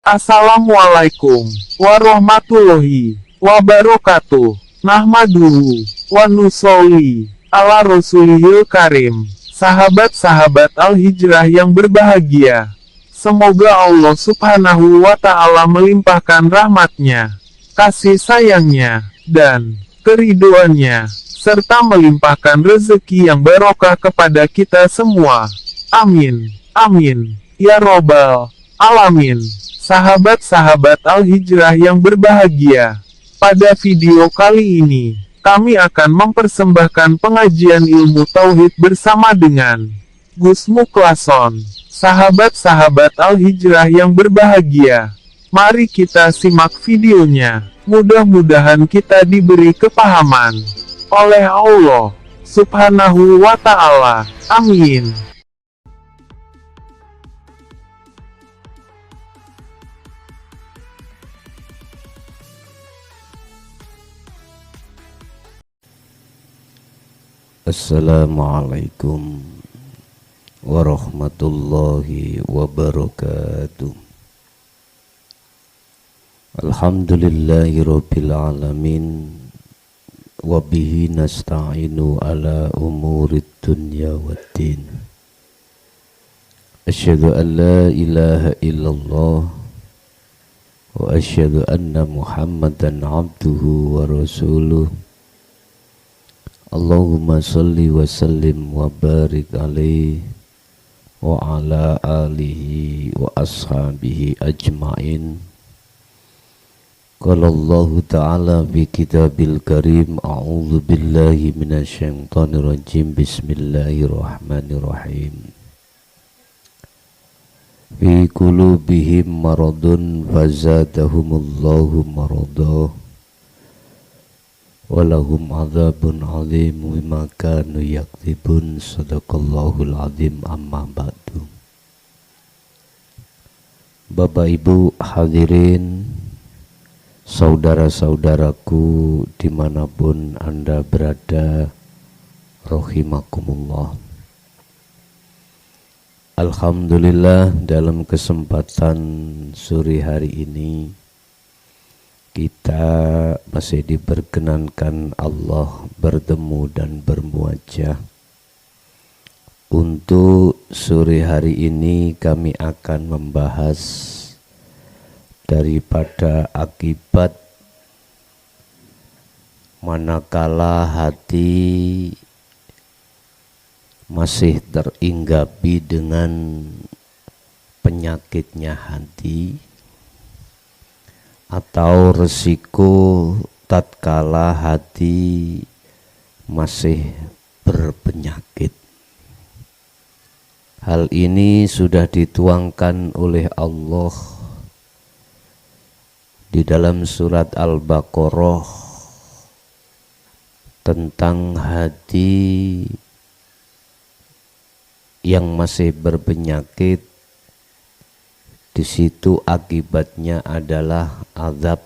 Assalamualaikum warahmatullahi wabarakatuh. Nahmaduhu wa nusolli ala rasulihil karim. Sahabat-sahabat Al-Hijrah yang berbahagia, semoga Allah subhanahu wa ta'ala melimpahkan rahmatnya, kasih sayangnya, dan keriduannya, serta melimpahkan rezeki yang barokah kepada kita semua. Amin. Amin. Ya Robbal Alamin. Sahabat-sahabat Al-Hijrah yang berbahagia, pada video kali ini, kami akan mempersembahkan pengajian ilmu tauhid bersama dengan Gus Muklason. Sahabat-sahabat Al-Hijrah yang berbahagia, mari kita simak videonya. Mudah-mudahan kita diberi kepahaman oleh Allah subhanahu wa ta'ala. Amin. Assalamualaikum warahmatullahi wabarakatuh. Alhamdulillahi rabbil alamin, wabihi nasta'inu ala umurid dunya waddin. Asyhadu an la ilaha illallah wa asyhadu anna muhammadan abduhu wa rasuluh. Allahumma salli wa sallim wa barik alaihi wa ala alihi wa ashabihi ajma'in. Qala Allah ta'ala fi kitabil karim, a'udzu billahi minasyaitonir rajim, bismillahirrahmanirrahim. Fi qulubihim maradun fazadahumullahu maradah walahum adzabun alim bima kanu yakdzibun. Shadaqallahul azim. Amma ba'du. Bapak Ibu hadirin, saudara-saudaraku dimanapun Anda berada, rahimakumullah. Alhamdulillah, dalam kesempatan sore hari ini kita masih diperkenankan Allah bertemu dan bermuajah. Untuk sore hari ini kami akan membahas daripada akibat manakala hati masih teringgapi dengan penyakitnya hati, atau resiko tatkala hati masih berpenyakit. Hal ini sudah dituangkan oleh Allah di dalam surat Al-Baqarah tentang hati yang masih berpenyakit. Di situ akibatnya adalah azab,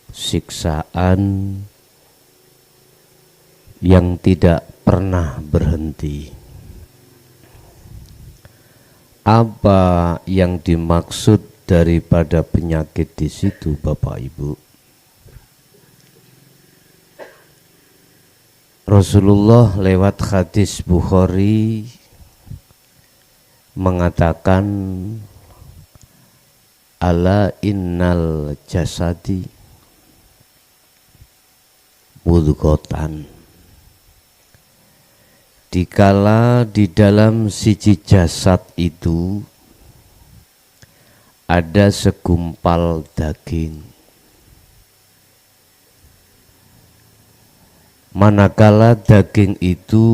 siksaan yang tidak pernah berhenti. Apa yang dimaksud daripada penyakit di situ, Bapak Ibu? Rasulullah lewat hadis Bukhari mengatakan, ala innal jasadi mudghatan. Dikala di dalam siji jasad itu ada segumpal daging, manakala daging itu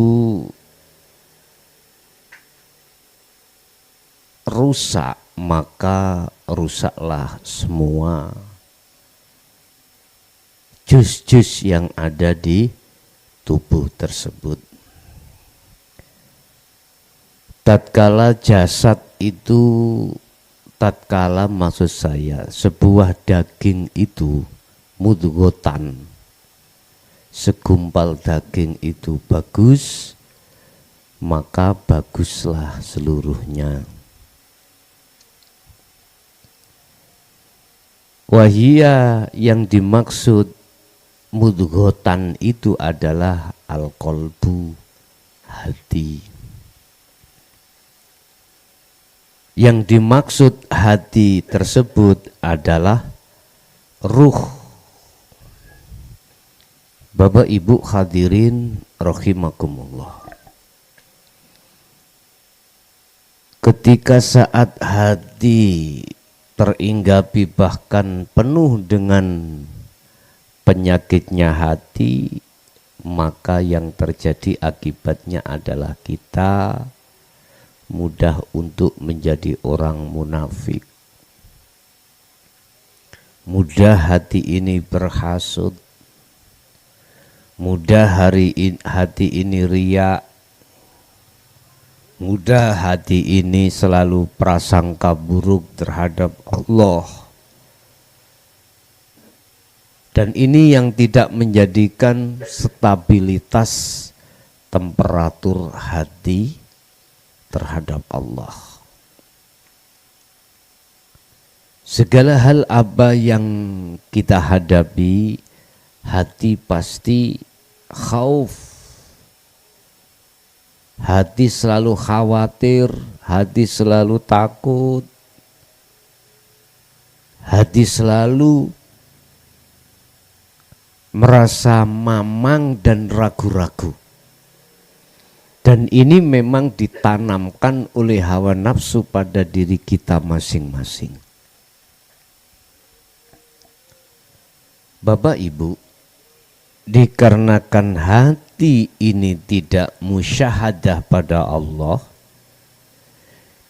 rusak, maka rusaklah semua jus-jus yang ada di tubuh tersebut. Tatkala jasad itu, tatkala maksud saya sebuah daging itu mudghatan, segumpal daging itu bagus, maka baguslah seluruhnya. Wahia yang dimaksud mudghotan itu adalah al-qalbu, hati. Yang dimaksud hati tersebut adalah ruh. Bapak Ibu hadirin rahimakumullah. Ketika saat hati teringgapi bahkan penuh dengan penyakitnya hati, maka yang terjadi akibatnya adalah kita mudah untuk menjadi orang munafik. Mudah hati ini berhasud, mudah hati ini riya, mudah hati ini selalu prasangka buruk terhadap Allah. Dan ini yang tidak menjadikan stabilitas temperatur hati terhadap Allah. Segala hal apa yang kita hadapi, hati pasti khauf. Hati selalu khawatir, hati selalu takut, hati selalu merasa mamang dan ragu-ragu. Dan ini memang ditanamkan oleh hawa nafsu pada diri kita masing-masing. Bapak Ibu, dikarenakan hati ini tidak musyahadah pada Allah,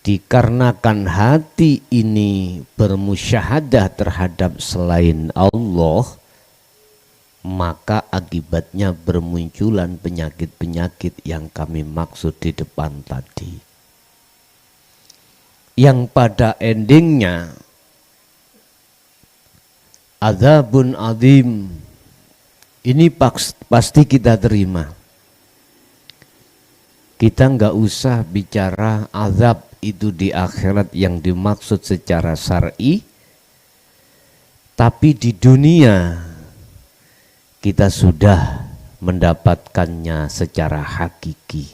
dikarenakan hati ini bermusyahadah terhadap selain Allah, maka akibatnya bermunculan penyakit-penyakit yang kami maksud di depan tadi. Yang pada endingnya adzabun adzim, ini pasti kita terima. Kita nggak usah bicara azab itu di akhirat yang dimaksud secara syar'i, tapi di dunia kita sudah mendapatkannya secara hakiki.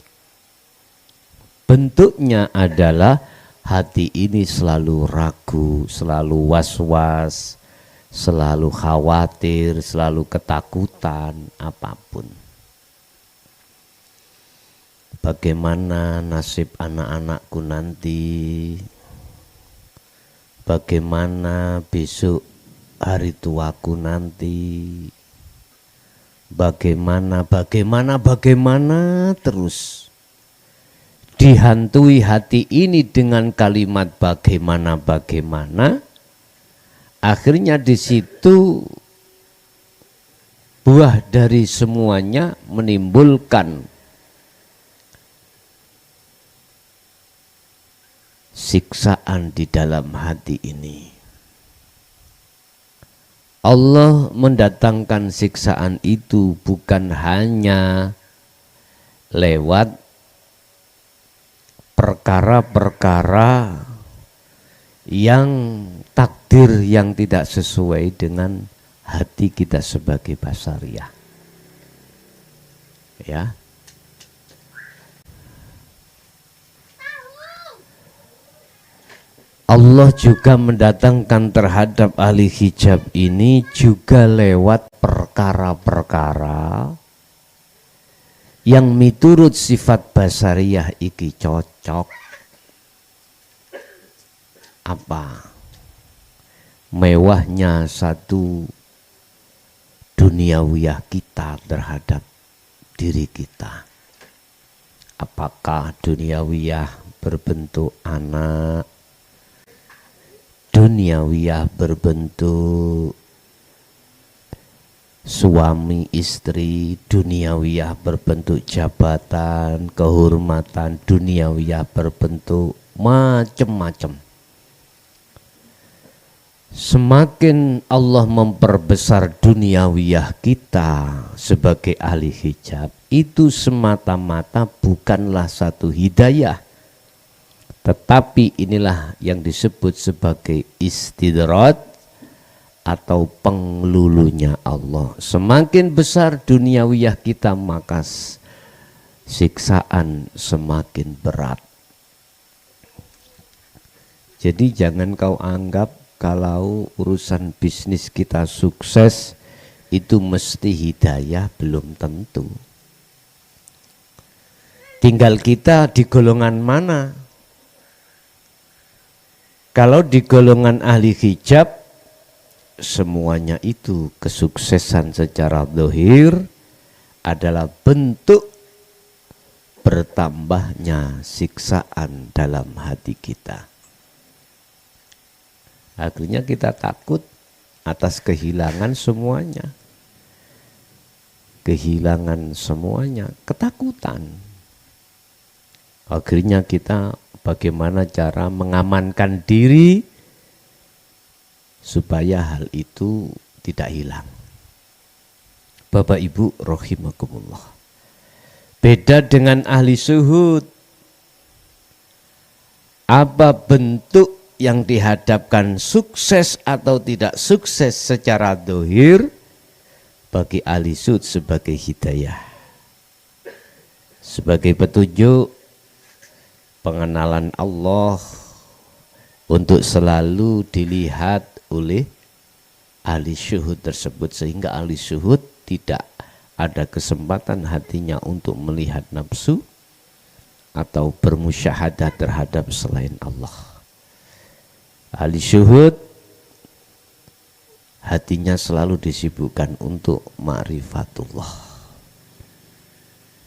Bentuknya adalah hati ini selalu ragu, selalu was-was, selalu khawatir, selalu ketakutan, apapun. Bagaimana nasib anak-anakku nanti? Bagaimana besok hari tuaku nanti? Bagaimana terus dihantui hati ini dengan kalimat bagaimana, akhirnya di situ buah dari semuanya menimbulkan siksaan di dalam hati ini. Allah mendatangkan siksaan itu bukan hanya lewat perkara-perkara yang takdir yang tidak sesuai dengan hati kita sebagai basariah. Ya. Allah juga mendatangkan terhadap ahli hijab ini juga lewat perkara-perkara yang miturut sifat basariyah iki cocok. Apa? Mewahnya satu duniawiyah kita terhadap diri kita. Apakah duniawiyah berbentuk anak, duniawiyah berbentuk suami istri, duniawiyah berbentuk jabatan, kehormatan, duniawiyah berbentuk macam-macam. Semakin Allah memperbesar duniawiyah kita sebagai ahli hijab, itu semata-mata bukanlah satu hidayah, tetapi inilah yang disebut sebagai istidraj atau pengelulunya Allah. Semakin besar duniawiyah kita, maka siksaan semakin berat. Jadi jangan kau anggap kalau urusan bisnis kita sukses itu mesti hidayah, belum tentu. Tinggal kita di golongan mana. Kalau di golongan ahli hijab, semuanya itu kesuksesan secara zahir adalah bentuk bertambahnya siksaan dalam hati kita. Akhirnya kita takut atas kehilangan semuanya. Kehilangan semuanya, ketakutan. Akhirnya kita bagaimana cara mengamankan diri supaya hal itu tidak hilang. Bapak Ibu rahimakumullah. Beda dengan ahli syuhud. Apa bentuk yang dihadapkan sukses atau tidak sukses secara zahir bagi ahli syuhud sebagai hidayah, sebagai petunjuk, pengenalan Allah untuk selalu dilihat oleh ahli syuhud tersebut, sehingga ahli syuhud tidak ada kesempatan hatinya untuk melihat nafsu atau bermusyahadah terhadap selain Allah. Ahli syuhud hatinya selalu disibukkan untuk ma'rifatullah.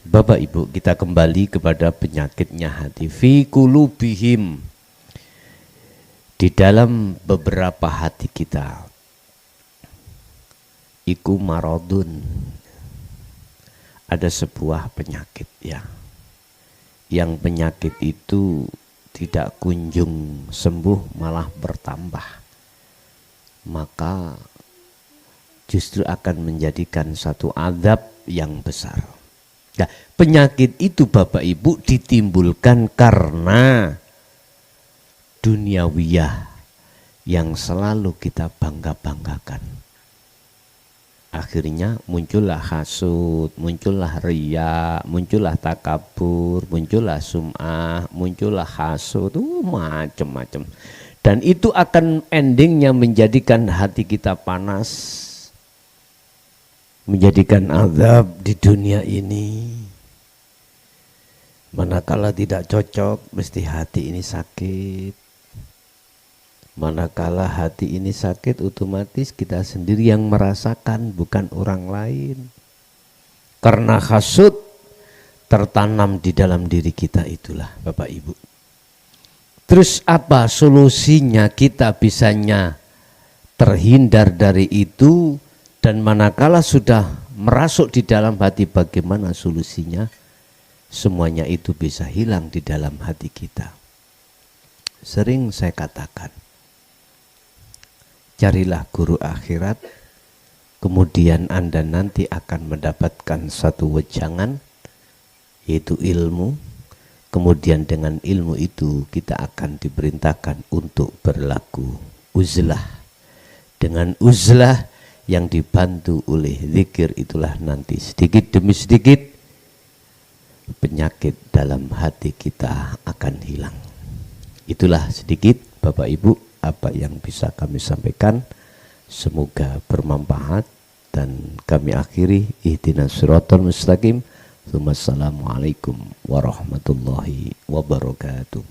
Bapak Ibu, kita kembali kepada penyakitnya hati. Fi qulubihim, di dalam beberapa hati kita, iku maradun, ada sebuah penyakit ya. Yang penyakit itu tidak kunjung sembuh, malah bertambah. Maka justru akan menjadikan satu azab yang besar. Nah, penyakit itu Bapak Ibu ditimbulkan karena duniawiyah yang selalu kita bangga-banggakan. Akhirnya muncullah hasud, muncullah riya, muncullah takabur, muncullah sum'ah, muncullah hasud, macam-macam. Dan itu akan endingnya menjadikan hati kita panas, menjadikan azab di dunia ini. Manakala tidak cocok, mesti hati ini sakit. Manakala hati ini sakit, otomatis kita sendiri yang merasakan, bukan orang lain. Karena hasud tertanam di dalam diri kita itulah Bapak Ibu. Terus apa solusinya kita bisanya terhindar dari itu, dan manakala sudah merasuk di dalam hati, bagaimana solusinya? Semuanya itu bisa hilang di dalam hati kita. Sering saya katakan, carilah guru akhirat, kemudian Anda nanti akan mendapatkan satu wejangan, yaitu ilmu. Kemudian dengan ilmu itu kita akan diperintahkan untuk berlaku uzlah. Dengan uzlah yang dibantu oleh zikir, itulah nanti sedikit demi sedikit penyakit dalam hati kita akan hilang. Itulah sedikit Bapak Ibu apa yang bisa kami sampaikan, semoga bermanfaat, dan kami akhiri ihdinas siratal mustaqim. Assalamualaikum warahmatullahi wabarakatuh.